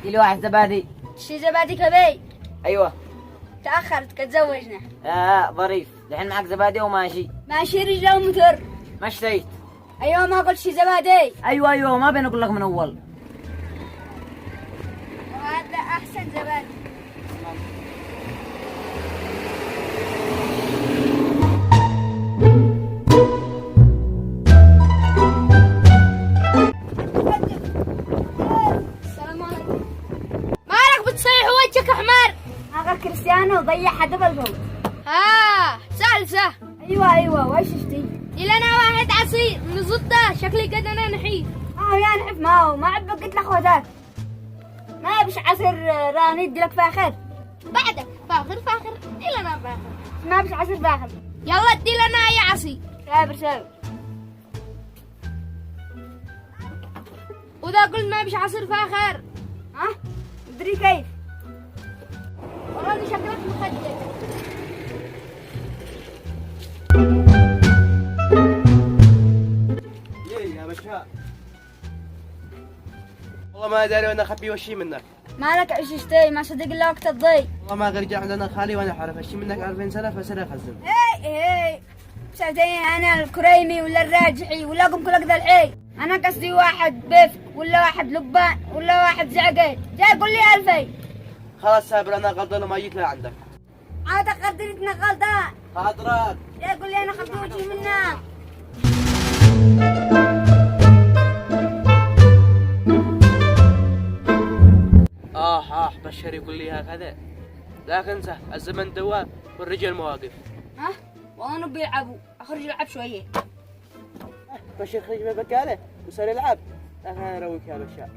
كيلو واحد زبادي. شي زبادي كبي. ايوه. تأخرت كتزوجنا. ظريف. الحين معك زبادي وماشي. ماشي رجله ومتر. ما اشتريت. ايوه ما قلت شي زبادي. ايوه ما بين اقول لك من اول. وهذا احسن زبادي. بتصيح وجهك احمر. هذا كريستيانو ضيع هدف الفوز. سالسة. ايوه وش شفتي؟ لنا واحد عصير نزطه شكلي قد انا نحيف. يا نحف ما عاد قلت لك خواتك. ما يبش عصير راني يدي لك فاخر. بعدك فاخر دي لنا فاخر. ما بش عصير فاخر. يلا ادي لنا اي عصير. سابر. وذا قلت ما بش عصير فاخر. ادري كيف. والله شكلك مخدر. يا بشاء والله ما داري وانا اخبي وشي منك. مالك ايش اشتي ما صدق الا وقت الضي. والله ما غير عندنا خالي وانا حرف اشي منك 2000 سنه فسنه خزن. اي ساعتين انا الكريمي ولا الراجحي ولا قم كل ذا الحي. انا قصدي واحد بفك ولا واحد لبان ولا واحد زعقيت. جاي قول لي 2000. خلاص سابر انا غلطان ما جيت لعندك. عاد قدرتنا غلطان. خاطرك. جاي قول لي انا خذت وجهي منك. بشر يقول لي هكذا. لكن انسى الزمن دواب والرجال مواقف. والله نبي يلعبوا اخرج العب شويه. بشر خرج من البقاله وصار يلعب. لكن انا ارويك يا بشار.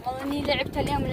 والله اني لعبت اليوم